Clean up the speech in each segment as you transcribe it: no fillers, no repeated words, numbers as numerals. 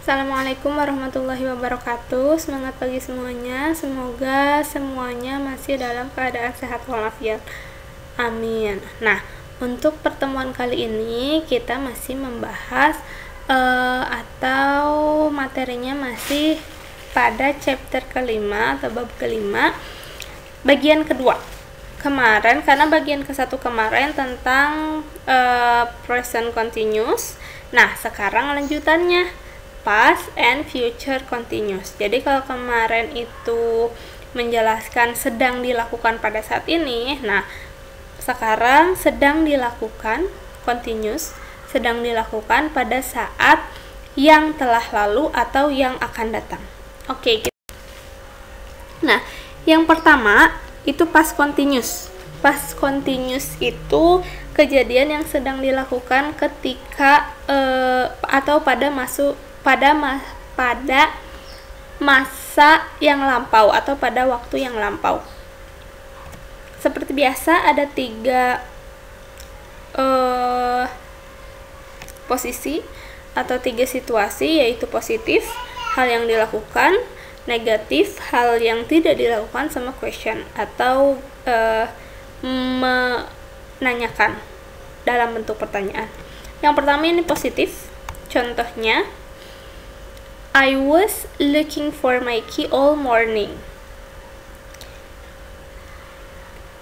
Assalamualaikum warahmatullahi wabarakatuh. Semangat pagi semuanya. Semoga semuanya masih dalam keadaan sehat walafiat. Amin. Nah, untuk pertemuan kali ini kita masih membahas atau materinya masih pada chapter kelima atau bab kelima, bagian kedua. Kemarin, karena bagian ke-1 kemarin tentang present continuous. Nah, sekarang lanjutannya past and future continuous. Jadi kalau kemarin itu menjelaskan sedang dilakukan pada saat ini, nah sekarang sedang dilakukan continuous, sedang dilakukan pada saat yang telah lalu atau yang akan datang. Oke. Nah, yang pertama itu past continuous. Past continuous itu kejadian yang sedang dilakukan ketika atau pada masa yang lampau atau pada waktu yang lampau. Seperti biasa ada 3 posisi atau 3 situasi, yaitu positif, hal yang dilakukan, negatif, hal yang tidak dilakukan, sama question atau menanyakan dalam bentuk pertanyaan. Yang pertama ini positif. Contohnya, I was looking for my key all morning.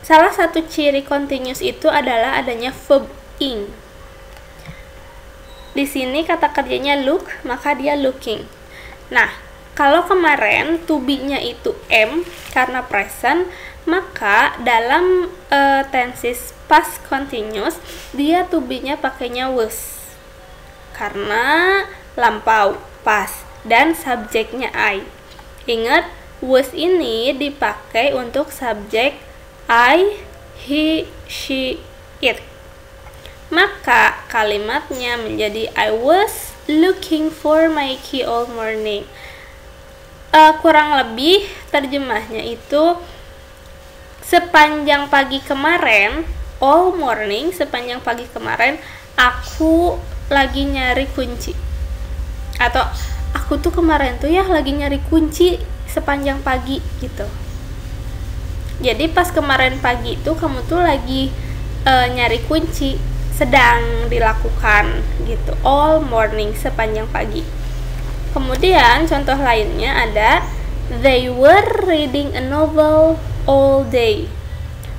Salah satu ciri continuous itu adalah adanya verb ing. Di sini kata kerjanya look, maka dia looking. Nah, kalau kemarin to be-nya itu am karena present, maka dalam tenses past continuous dia to be-nya pakainya was karena lampau, past, dan subjeknya I. Ingat, was ini dipakai untuk subjek I, he, she, it. Maka kalimatnya menjadi I was looking for my key all morning. Kurang lebih terjemahnya itu sepanjang pagi kemarin, all morning, sepanjang pagi kemarin aku lagi nyari kunci. Atau aku tuh kemarin tuh ya lagi nyari kunci sepanjang pagi gitu. Jadi pas kemarin pagi itu kamu tuh lagi nyari kunci, sedang dilakukan gitu, all morning, sepanjang pagi. Kemudian contoh lainnya ada they were reading a novel all day.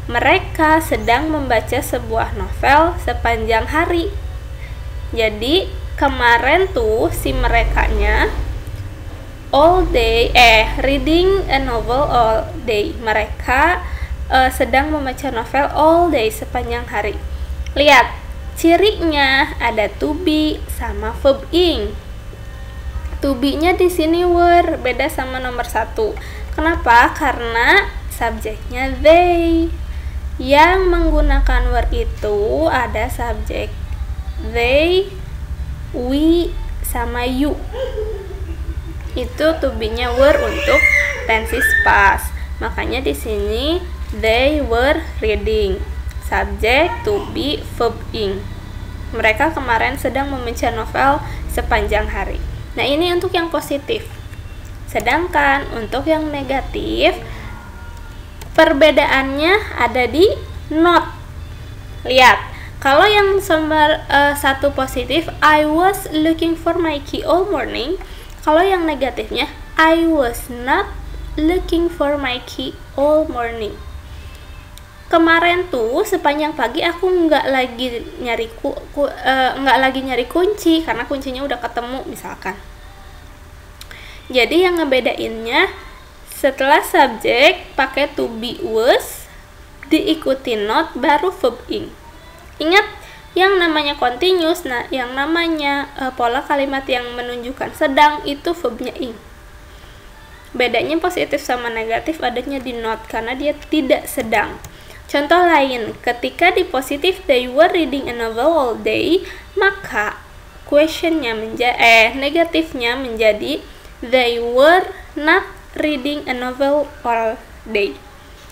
Mereka sedang membaca sebuah novel sepanjang hari. Jadi kemarin tuh si merekanya all day reading a novel all day. Mereka sedang membaca novel all day, sepanjang hari. Lihat, cirinya ada to be sama verb ing. To be-nya di sini were, beda sama nomor 1. Kenapa? Karena subjeknya they. Yang menggunakan were itu ada subjek they, we, sama you. Itu to be-nya were untuk tenses past. Makanya di sini they were reading. Subjek to be verb ing. Mereka kemarin sedang membaca novel sepanjang hari. Nah, ini untuk yang positif. Sedangkan untuk yang negatif, perbedaannya ada di not. Lihat, kalau yang nomor 1 positif, I was looking for my key all morning. Kalau yang negatifnya, I was not looking for my key all morning. Kemarin tuh sepanjang pagi aku nggak lagi nyari kunci karena kuncinya udah ketemu misalkan. Jadi yang ngebedainnya setelah subjek pakai to be was, diikuti not, baru verb ing. Ingat, yang namanya continuous, nah yang namanya pola kalimat yang menunjukkan sedang itu verbnya ing. Bedanya positif sama negatif adanya di not karena dia tidak sedang. Contoh lain, ketika di positif they were reading a novel all day, maka questionnya negatifnya menjadi they were not reading a novel all day.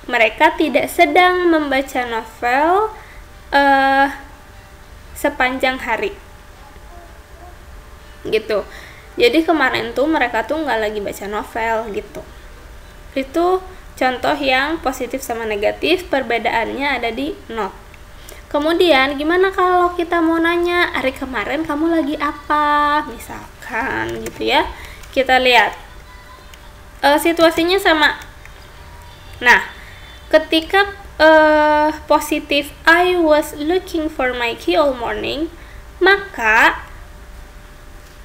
Mereka tidak sedang membaca novel sepanjang hari. Gitu. Jadi kemarin tuh mereka tuh nggak lagi baca novel gitu. Itu contoh yang positif sama negatif, perbedaannya ada di not. Kemudian gimana kalau kita mau nanya, hari kemarin kamu lagi apa? Misalkan gitu ya. Kita lihat situasinya sama. Nah, ketika positif I was looking for my key all morning, maka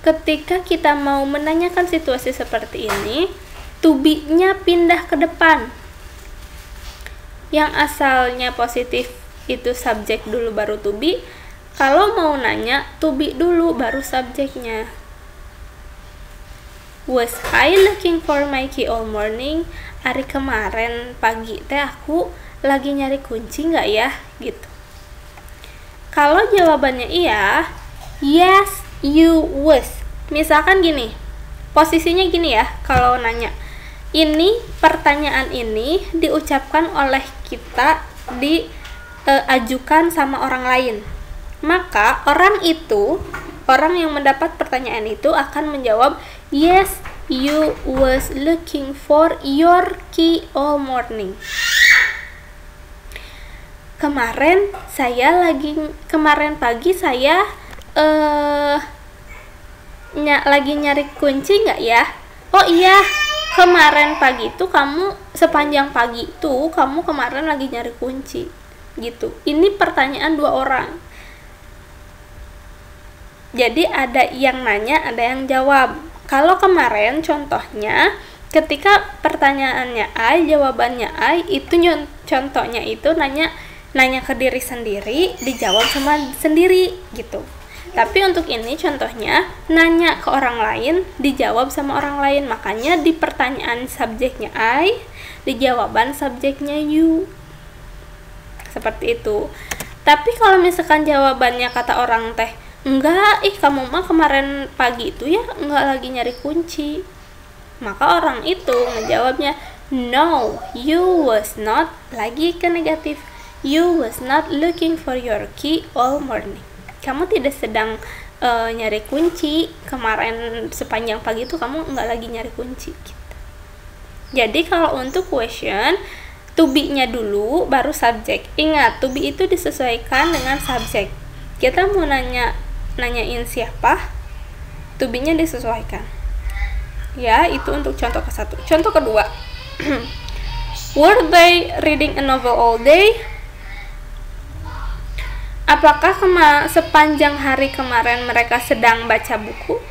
ketika kita mau menanyakan situasi seperti ini, to be-nya pindah ke depan. Yang asalnya positif itu subjek dulu baru to be, kalau mau nanya to be dulu baru subjeknya. Was I looking for my key all morning? Hari kemarin pagi teh aku lagi nyari kunci nggak ya? Gitu. Kalau jawabannya iya, yes you was. Misalkan gini, posisinya gini ya, kalau nanya ini, pertanyaan ini diucapkan oleh kita, diajukan sama orang lain, maka orang yang mendapat pertanyaan itu akan menjawab yes you was looking for your key all morning. Kemarin pagi saya lagi nyari kunci nggak ya? Oh iya, kemarin pagi itu sepanjang pagi itu kamu kemarin lagi nyari kunci gitu. Ini pertanyaan dua orang, jadi ada yang nanya, ada yang jawab. Kalau kemarin contohnya ketika pertanyaannya I, jawabannya I, itu contohnya itu nanya ke diri sendiri, dijawab sama sendiri gitu. Tapi untuk ini contohnya nanya ke orang lain, dijawab sama orang lain. Makanya di pertanyaan subjeknya I, di jawaban subjeknya you. Seperti itu. Tapi kalau misalkan jawabannya kata orang teh, enggak, kamu mah kemarin pagi itu ya enggak lagi nyari kunci, maka orang itu menjawabnya no, you was not, lagi ke negatif, you was not looking for your key all morning. Kamu tidak sedang nyari kunci kemarin sepanjang pagi itu, kamu nggak lagi nyari kunci gitu. Jadi kalau untuk question, to be-nya dulu baru subjek. Ingat, to be itu disesuaikan dengan subjek. Kita mau nanyain siapa, to be-nya disesuaikan. Ya, itu untuk contoh ke-1. Contoh kedua, were they reading a novel all day? Apakah sepanjang hari kemarin mereka sedang baca buku?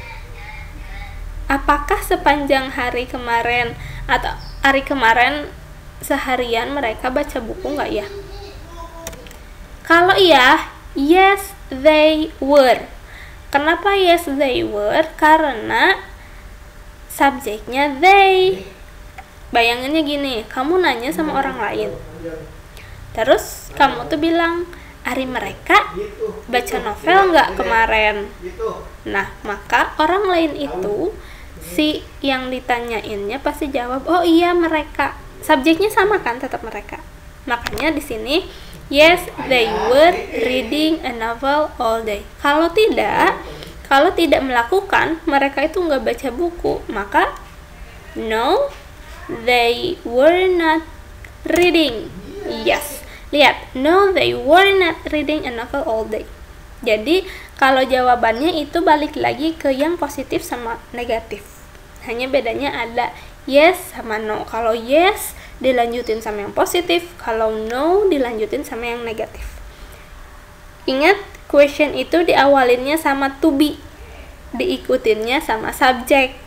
Apakah sepanjang hari kemarin atau hari kemarin seharian mereka baca buku nggak ya? Kalau iya, yes they were. Kenapa yes they were? Karena subjeknya they. Bayangannya gini, kamu nanya sama orang lain, terus kamu tuh bilang, hari mereka baca novel nggak kemarin? Nah, maka orang lain itu, si yang ditanyainnya pasti jawab, oh iya mereka. Subjeknya sama kan, tetap mereka. Makanya di sini yes they were reading a novel all day. Kalau tidak melakukan, mereka itu nggak baca buku, maka no, they were not reading. Yes. Lihat, no, they were not reading a novel all day. Jadi, kalau jawabannya itu balik lagi ke yang positif sama negatif. Hanya bedanya ada yes sama no. Kalau yes dilanjutin sama yang positif, kalau no dilanjutin sama yang negatif. Ingat, question itu diawalinnya sama to be, diikutinnya sama subjek.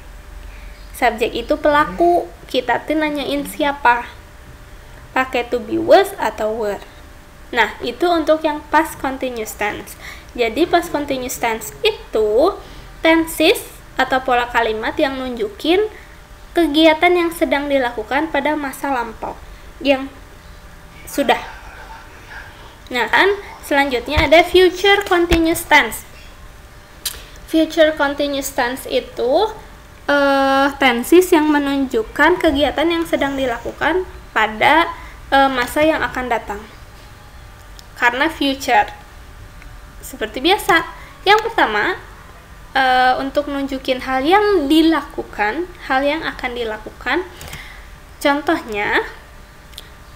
Subjek itu pelaku, kita tuh nanyain siapa, pakai to be, was atau were. Nah, itu untuk yang past continuous tense. Jadi past continuous tense itu tenses atau pola kalimat yang nunjukin kegiatan yang sedang dilakukan pada masa lampau yang sudah. Nah, kan selanjutnya ada future continuous tense. Future continuous tense itu tenses yang menunjukkan kegiatan yang sedang dilakukan pada masa yang akan datang. Karena future seperti biasa. Yang pertama, untuk nunjukin hal yang dilakukan, hal yang akan dilakukan. Contohnya,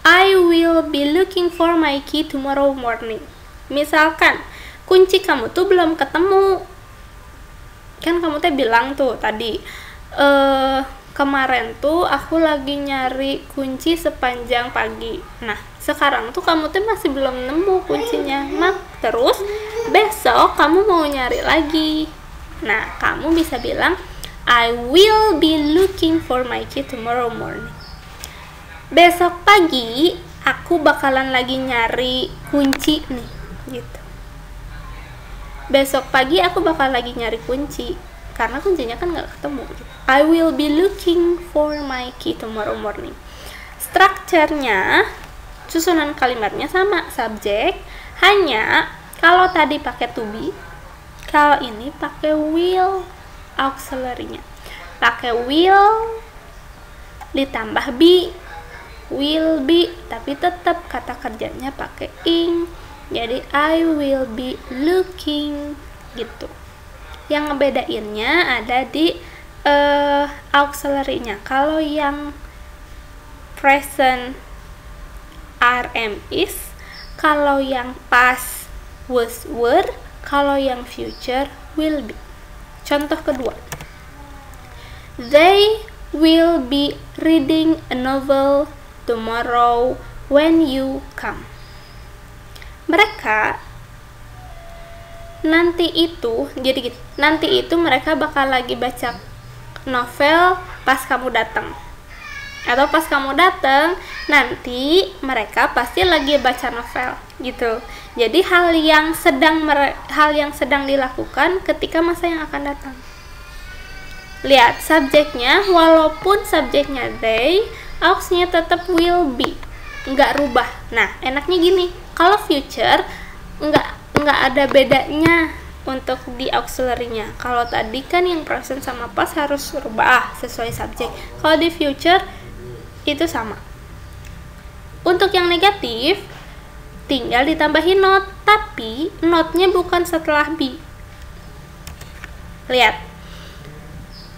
I will be looking for my key tomorrow morning. Misalkan kunci kamu tuh belum ketemu, kan kamu teh bilang tuh tadi, kemarin tuh aku lagi nyari kunci sepanjang pagi. Nah, sekarang tuh kamu tuh masih belum nemu kuncinya. Terus besok kamu mau nyari lagi. Nah, kamu bisa bilang I will be looking for my key tomorrow morning. Besok pagi aku bakalan lagi nyari kunci nih, gitu. Besok pagi aku bakal lagi nyari kunci karena kuncinya kan nggak ketemu, gitu. I will be looking for my key tomorrow morning. Strukturnya, susunan kalimatnya sama, subjek, hanya kalau tadi pakai to be, kalau ini pakai will auxiliary-nya. Pakai will ditambah be, will be, tapi tetap kata kerjanya pakai ing. Jadi I will be looking, gitu. Yang ngebedainnya ada di auxiliary-nya. Kalau yang present RM is, kalau yang past was were, kalau yang future will be. Contoh kedua, they will be reading a novel tomorrow when you come. Mereka nanti itu, jadi gitu, nanti itu mereka bakal lagi baca novel pas kamu datang. Atau pas kamu datang, nanti mereka pasti lagi baca novel, gitu. Jadi hal yang sedang dilakukan ketika masa yang akan datang. Lihat subjeknya, walaupun subjeknya they, auxnya tetap will be, nggak rubah. Nah, enaknya gini, kalau future nggak ada bedanya untuk di auxiliary-nya. Kalau tadi kan yang present sama past harus rubah sesuai subjek. Kalau di future itu sama. Untuk yang negatif tinggal ditambahin not, tapi notnya bukan setelah be. Lihat,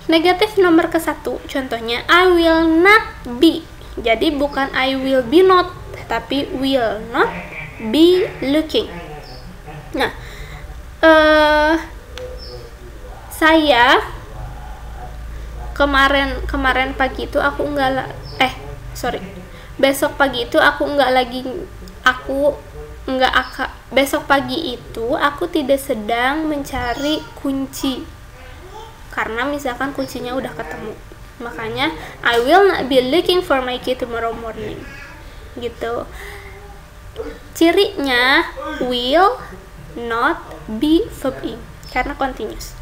negatif nomor ke-1, contohnya I will not be. Jadi bukan I will be not, tapi will not be looking. Nah, saya kemarin pagi itu aku besok pagi itu besok pagi itu aku tidak sedang mencari kunci karena misalkan kuncinya udah ketemu. Makanya I will not be looking for my key tomorrow morning, gitu. Cirinya will not be verb ing karena continuous.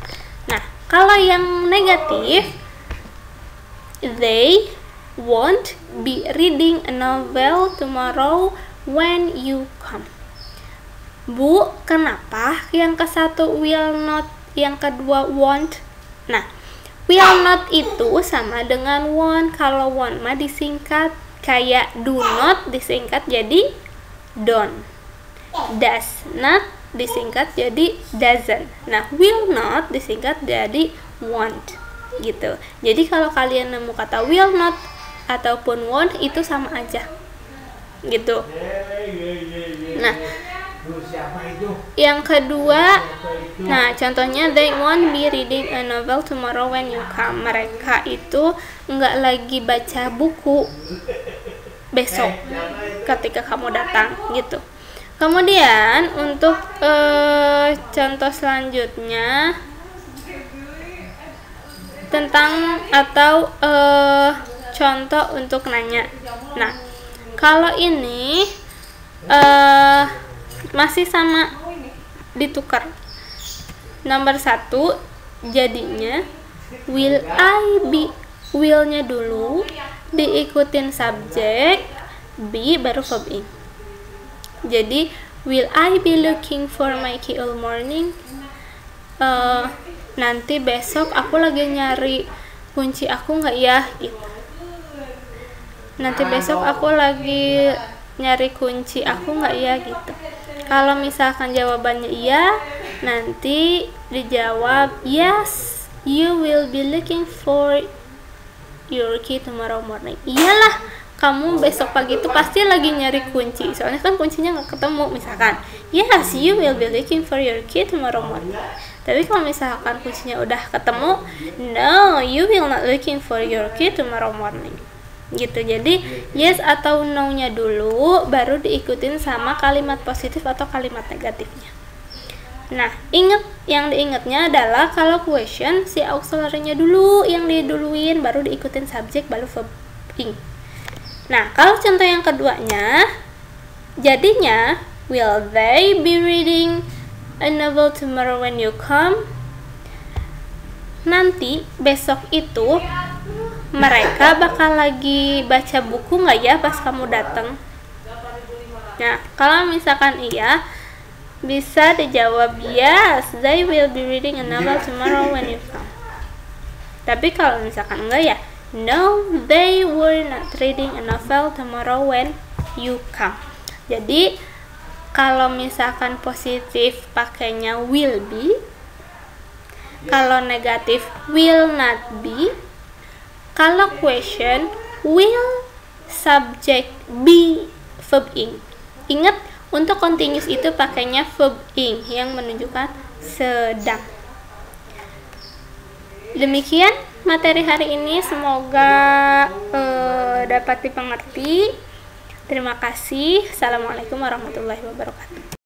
Nah, kalau yang negatif, they won't be reading a novel tomorrow when you come. Bu, kenapa yang ke-1 will not, yang kedua won't? Nah, will not itu sama dengan won't. Kalau won't mah disingkat kayak do not disingkat jadi don't. Does not disingkat jadi doesn't. Nah, will not disingkat jadi won't, gitu. Jadi kalau kalian nemu kata will not ataupun won't itu sama aja, gitu. Nah, yang kedua, nah contohnya they won't be reading a novel tomorrow when you come. Mereka itu nggak lagi baca buku besok ketika kamu datang, gitu. Kemudian untuk contoh selanjutnya tentang atau contoh untuk nanya. Nah, kalau ini masih sama, ditukar. Nomor 1 jadinya will I be, will-nya dulu diikutin subjek, be baru verb ing. Jadi will I be looking for my key all morning? Nanti besok aku lagi nyari kunci aku nggak ya, gitu. Nanti besok aku lagi nyari kunci aku nggak ya, gitu. Kalau misalkan jawabannya iya, nanti dijawab, yes, you will be looking for your key tomorrow morning. Iyalah, kamu besok pagi itu pasti lagi nyari kunci, soalnya kan kuncinya nggak ketemu. Misalkan, yes, you will be looking for your key tomorrow morning. Tapi kalau misalkan kuncinya udah ketemu, no, you will not looking for your key tomorrow morning. Gitu. Jadi yes atau no nya dulu, baru diikutin sama kalimat positif atau kalimat negatifnya. Nah, yang diingatnya adalah kalau question si auxiliary-nya dulu yang diduluin, baru diikutin subjek, baru verb ing. Nah, kalau contoh yang keduanya, jadinya will they be reading a novel tomorrow when you come? Nanti besok itu mereka bakal lagi baca buku nggak ya pas kamu datang? Nah, kalau misalkan iya, bisa dijawab yes, they will be reading a novel tomorrow when you come. Tapi kalau misalkan enggak ya, no, they were not reading a novel tomorrow when you come. Jadi kalau misalkan positif pakainya will be, kalau negatif will not be, kalau question will, subject be, verb ing. Ingat, untuk continuous itu pakainya verb ing yang menunjukkan sedang. Demikian materi hari ini, semoga dapat dipengerti. Terima kasih. Assalamualaikum warahmatullahi wabarakatuh.